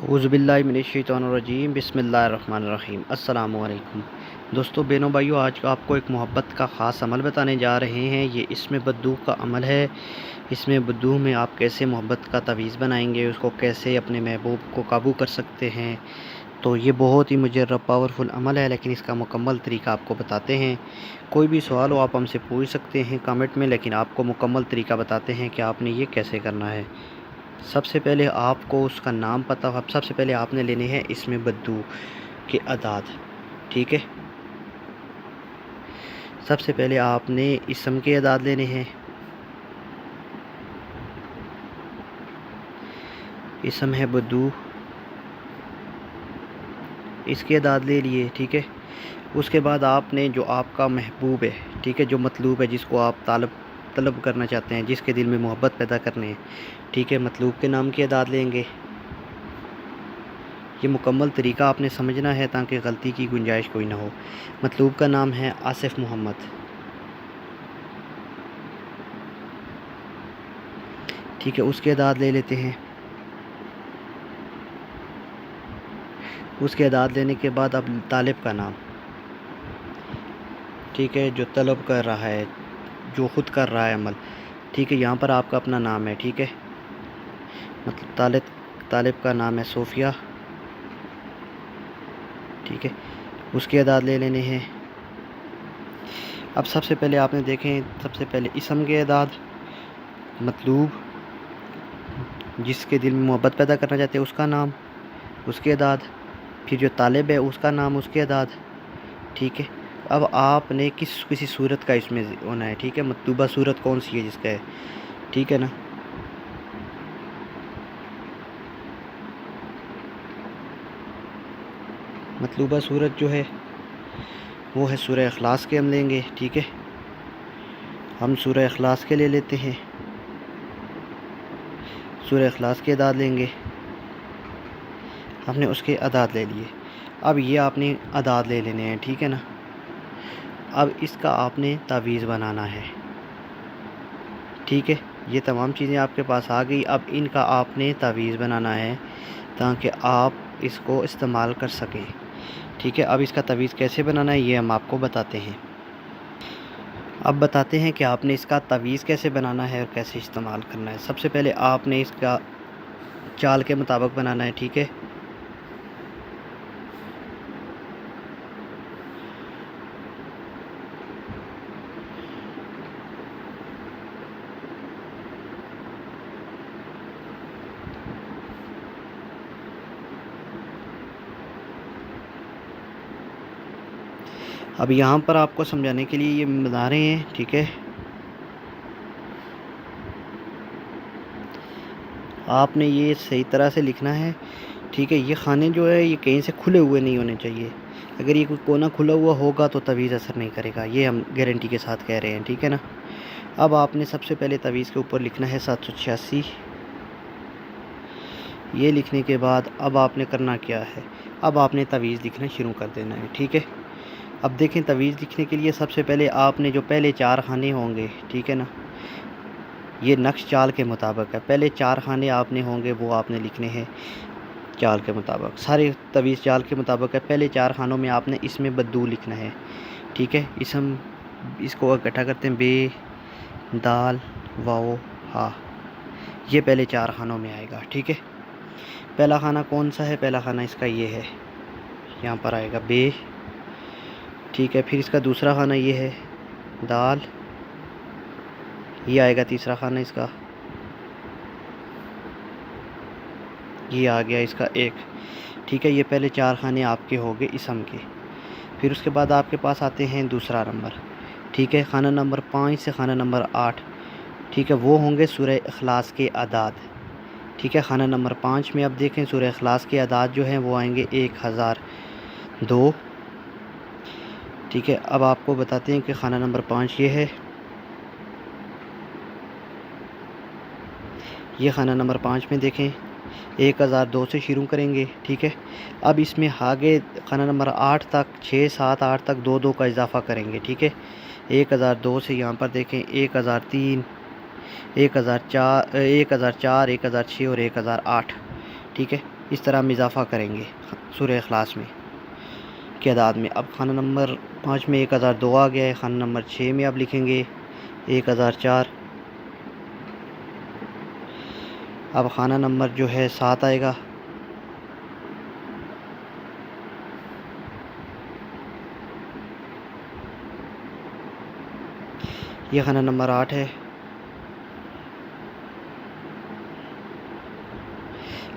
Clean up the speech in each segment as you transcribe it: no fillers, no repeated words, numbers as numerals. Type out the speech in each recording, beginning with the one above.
औज़ुबिल्लाहिमिनश्शैतानिर्रजीम बिस्मिल्लाहिर्रहमानिर्रहीम अस्सलामु अलैकुम। दोस्तों, बहनों, भाइयों, आज आपको एक मोहब्बत का ख़ास अमल बताने जा रहे हैं। ये इसमें बद्दू का अमल है। इसमें बद्दू में आप कैसे मोहब्बत का तवीज़ बनाएंगे, उसको कैसे अपने महबूब को काबू कर सकते हैं। तो ये बहुत ही मुजर्रब पावरफुल अमल है, लेकिन इसका मुकम्मल तरीका आपको बताते हैं। कोई भी सवाल हो आप हमसे पूछ सकते हैं कमेंट में, लेकिन आपको मुकम्मल तरीका बताते हैं कि आपने ये कैसे करना है। सबसे पहले आपको उसका नाम पता हो। सबसे पहले आपने लेने हैं इसमें बद्दू के अदाद, ठीक है। सबसे पहले आपने इसम के अदाद लेने हैं। इसम है बद्दू, इसके अदाद ले लिए, ठीक है। उसके बाद आपने जो आपका महबूब है, ठीक है, जो मतलूब है, जिसको आप तलब करना चाहते हैं, जिसके दिल में मोहब्बत पैदा करने हैं, ठीक है, मतलूब के नाम की अदाद लेंगे। ये मुकम्मल तरीका आपने समझना है ताकि गलती की गुंजाइश कोई ना हो। मतलूब का नाम है आसिफ मोहम्मद, ठीक है। उसके अदाद ले लेते हैं। उसके अदाद लेने के बाद अब तालिब का नाम, ठीक है, जो तलब कर रहा है, जो ख़ुद कर रहा है अमल, ठीक है। यहाँ पर आपका अपना नाम है, ठीक है। मतलब तालिब का नाम है सोफ़िया, ठीक है। उसके अदाद ले लेने हैं। अब सबसे पहले आपने देखें, सबसे पहले इसम के अदाद, मतलूब जिसके दिल में मोहब्बत पैदा करना चाहते हैं उसका नाम, उसके अदाद, फिर जो तालिब है उसका नाम, उसके अदाद, ठीक है। अब आपने किसी सूरत का इसमें होना है, ठीक है। मतलूबा सूरत कौन सी है जिसका है, ठीक है ना। मतलूबा सूरत जो है वो है सूरह इखलास के हम लेंगे, ठीक है। हम सूरह इखलास के ले लेते हैं। सूरह इखलास के अदाद लेंगे। हमने उसके अदाद ले लिए। अब ये आपने अदाद ले लेने हैं, ठीक है ना। अब इसका आपने तावीज़ बनाना है, ठीक है। ये तमाम चीज़ें आपके पास आ गई। अब इनका आपने तावीज़ बनाना है ताकि आप इसको इस्तेमाल कर सकें, ठीक है। अब इसका तावीज़ कैसे बनाना है ये हम आपको बताते हैं। अब बताते हैं कि आपने इसका तावीज़ कैसे बनाना है और कैसे इस्तेमाल करना है। सबसे पहले आपने इसका चाल के मुताबिक बनाना है, ठीक है। अब यहाँ पर आपको समझाने के लिए ये बता रहे हैं, ठीक है। आपने ये सही तरह से लिखना है, ठीक है। ये खाने जो है ये कहीं से खुले हुए नहीं होने चाहिए। अगर ये कोई कोना खुला हुआ होगा तो तवीज़ असर नहीं करेगा, ये हम गारंटी के साथ कह रहे हैं, ठीक है ना। अब आपने सबसे पहले तवीज़ के ऊपर लिखना है 786। ये लिखने के बाद अब आपने करना क्या है, अब आपने तवीज़ लिखना शुरू कर देना है, ठीक है। अब देखें, तवीज़ लिखने के लिए सबसे पहले आपने जो पहले 4 खाने होंगे, ठीक है ना, ये नक्श चाल के मुताबिक है। पहले 4 खाने आपने होंगे वो आपने लिखने हैं चाल के मुताबिक। सारे तवीज़ चाल के मुताबिक है। पहले 4 खानों में आपने इसमें बद्दू लिखना है, ठीक है। इसको इकट्ठा करते हैं, बे, दाल, वाओ, हा। ये पहले 4 खानों में आएगा, ठीक है। पहला खाना कौन सा है? पहला खाना इसका ये है, यहाँ पर आएगा बे, ठीक है। फिर इसका दूसरा खाना ये है दाल, ये आएगा तीसरा खाना इसका, ये आ गया इसका एक, ठीक है। ये पहले 4 खाने आपके हो गए इसम के। फिर उसके बाद आपके पास आते हैं दूसरा नंबर, ठीक है। खाना नंबर 5 से खाना नंबर 8, ठीक है, वो होंगे सूरह इखलास के अदाद, ठीक है। खाना नंबर 5 में अब देखें सूरह इखलास के अदाद जो हैं वो आएंगे 1002, ठीक है। अब आपको बताते हैं कि खाना नंबर 5 ये है। ये खाना नंबर 5 में देखें 1002 से शुरू करेंगे, ठीक है। अब इसमें आगे खाना नंबर 8 तक 6, 7, 8 तक 2 2 का इजाफ़ा करेंगे, ठीक है। 1002 से यहाँ पर देखें 1003, 1004, 1004, 1006 और 1008, ठीक है। इस तरह हम इजाफ़ा करेंगे सूरह इखलास में की अदाद में। अब खाना नंबर 5 में 1002 आ गया है। खाना नंबर 6 में आप लिखेंगे 1004। अब खाना नंबर जो है 7 आएगा। ये खाना नंबर 8 है।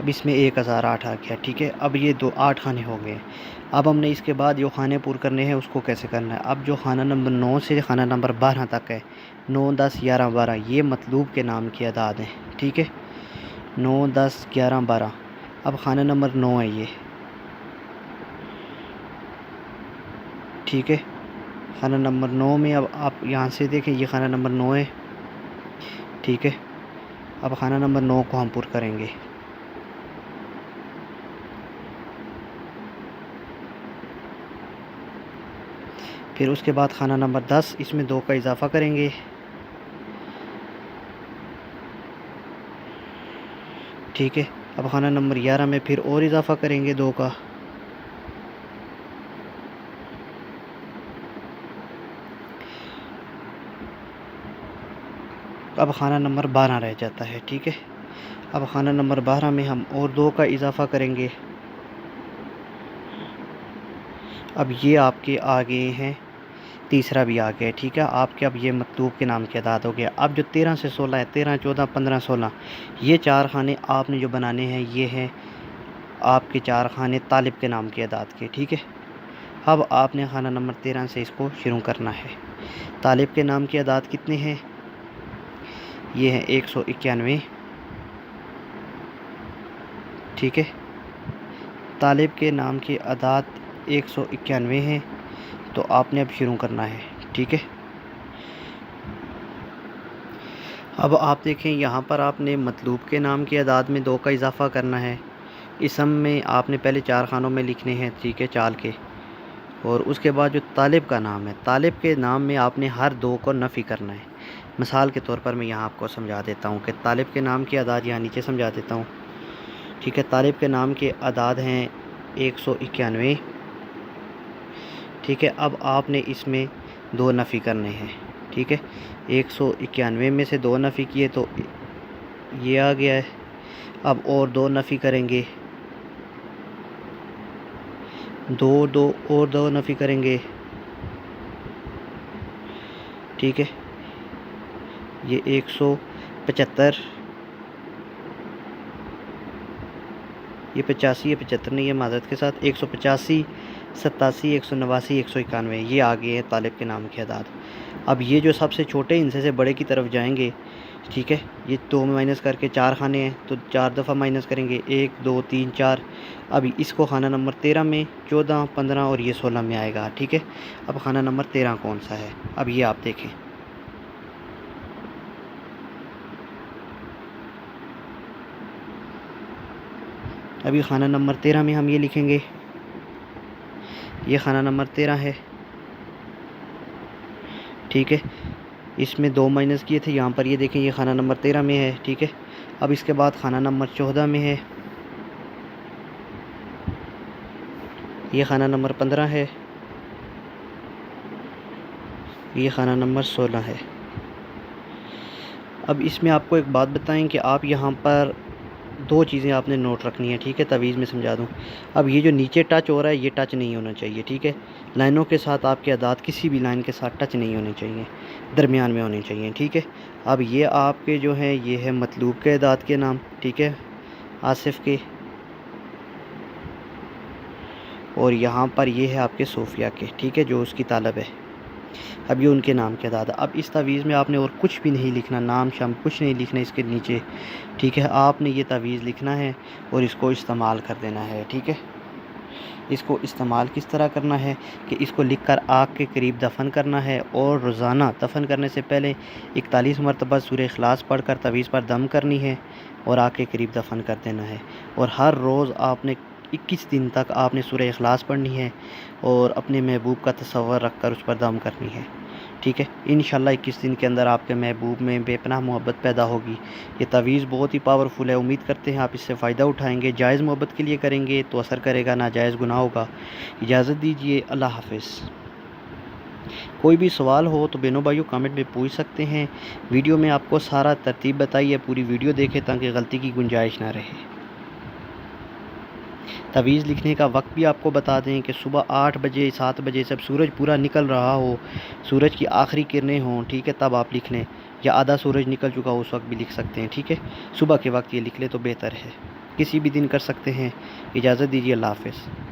अब इसमें 1008 आ गया, ठीक है। अब ये 8 खाने हो गए। अब हमने इसके बाद जो खाने पूरे करने हैं उसको कैसे करना है। अब जो खाना नंबर 9 से खाना नंबर 12 तक है, 9, 10, 11, 12, ये मतलूब के नाम की अदाद हैं, ठीक है। 9, 10, 11, 12। अब खाना नंबर 9 है ये, ठीक है। खाना नंबर 9 में अब आप यहाँ से देखें, ये खाना नंबर 9 है, ठीक है। अब खाना नंबर 9 को हम पूरा करेंगे। फिर उसके बाद खाना नंबर 10, इसमें 2 का इजाफ़ा करेंगे, ठीक है। अब खाना नंबर 11 में फिर और इजाफ़ा करेंगे 2 का। अब खाना नंबर 12 रह जाता है, ठीक है। अब खाना नंबर 12 में हम और 2 का इजाफ़ा करेंगे। अब ये आपके आ गए हैं, तीसरा भी आ गया, ठीक है। आपके अब ये मतलूब के नाम की अदाद हो गया। अब जो 13 से 16 है, 13, 14, 15, 16, ये 4 खाने आपने जो बनाने हैं, ये हैं आपके 4 खाने तालिब के नाम की अदाद के, ठीक है। अब आपने खाना नंबर 13 से इसको शुरू करना है। तालिब के नाम की अदाद कितने हैं, ये हैं 191, ठीक है। तालिब के नाम की अदाद 191 हैं, तो आपने अब शुरू करना है, ठीक है। अब आप देखें यहाँ पर आपने मतलूब के नाम की अदाद में 2 का इजाफ़ा करना है। इसम में आपने पहले 4 खानों में लिखने हैं, ठीक है, चाल के। और उसके बाद जो तालिब का नाम है, तालिब के नाम में आपने हर 2 को नफ़ी करना है। मिसाल के तौर पर मैं यहाँ आपको समझा देता हूँ कि तालिब के नाम की अदाद यहाँ नीचे समझा देता हूँ, ठीक है। तालिब के नाम के अदाद हैं 191, ठीक है। अब आपने इसमें 2 नफ़ी करने हैं, ठीक है। 191 में से 2 नफ़ी किए तो ये आ गया है। अब और 2 नफ़ी करेंगे, 2 और 2 नफ़ी करेंगे, ठीक है। ये 175, ये 85, ये 75 नहीं है, मादरत के साथ 185, 87, 189, 191, ये आ गए हैं तालिब के नाम के अदाद। अब ये जो सबसे छोटे इनसे बड़े की तरफ जाएंगे, ठीक है। ये 2 में माइनस करके 4 खाने हैं, तो 4 दफ़ा माइनस करेंगे, 1, 2, 3, 4। अब इसको खाना नंबर 13 में 14, 15 और ये 16 में आएगा, ठीक है। अब खाना नंबर 13 कौन सा है, अब ये आप देखें। अभी खाना नंबर 13 में हम ये लिखेंगे, ये खाना नंबर 13 है, ठीक है। इसमें 2 माइनस किए थे, यहाँ पर ये देखें, ये खाना नंबर 13 में है, ठीक है। अब इसके बाद खाना नंबर 14 में है, ये खाना नंबर 15 है, ये खाना नंबर 16 है। अब इसमें आपको एक बात बताएं कि आप यहाँ पर 2 चीज़ें आपने नोट रखनी है, ठीक है। तवीज़ में समझा दूँ। अब ये जो नीचे टच हो रहा है, ये टच नहीं होना चाहिए, ठीक है। लाइनों के साथ आपके अदाद किसी भी लाइन के साथ टच नहीं होने चाहिए, दरमियान में होने चाहिए, ठीक है। अब ये आपके जो हैं, ये है मतलूब के अदाद के नाम, ठीक है, आसिफ के। और यहाँ पर ये है आपके सोफिया के, ठीक है, जो उसकी तालब है। अब ये उनके नाम के अदाद। अब इस तवीज़ में आपने और कुछ भी नहीं लिखना, नाम शाम कुछ नहीं लिखना इसके नीचे, ठीक है। आपने ये तवीज़ लिखना है और इसको इस्तेमाल कर देना है, ठीक है। इसको इस्तेमाल किस तरह करना है कि इसको लिखकर आग के करीब दफन करना है, और रोज़ाना दफन करने से पहले 41 मरतबा सूरह इखलास पढ़कर तवीज़ पर दम करनी है और आग के करीब दफन कर देना है। और हर रोज़ आपने 21 दिन तक आपने सूरह इखलास पढ़नी है और अपने महबूब का तसव्वुर रख कर उस पर दम करनी है, ठीक है। इंशाल्लाह 21 दिन के अंदर आपके महबूब में बेपनाह मोहब्बत पैदा होगी। ये तावीज़ बहुत ही पावरफुल है, उम्मीद करते हैं आप इससे फ़ायदा उठाएँगे। जायज़ मोहब्बत के लिए करेंगे तो असर करेगा, नाजायज़ गुनाह होगा। इजाज़त दीजिए, अल्लाह हाफ़िज़। कोई भी सवाल हो तो बहनों भाइयों कमेंट में पूछ सकते हैं। वीडियो में आपको सारा तरतीब बताई है, पूरी वीडियो देखें ताकि गलती की गुंजाइश ना रहे। तवीज़ लिखने का वक्त भी आपको बता दें कि सुबह 8 बजे 7 बजे जब सूरज पूरा निकल रहा हो, सूरज की आखिरी किरणें हों, ठीक है, तब आप लिख लें, या आधा सूरज निकल चुका हो उस वक्त भी लिख सकते हैं, ठीक है। सुबह के वक्त ये लिख लें तो बेहतर है। किसी भी दिन कर सकते हैं। इजाज़त दीजिए, अल्लाह हाफ़िज़।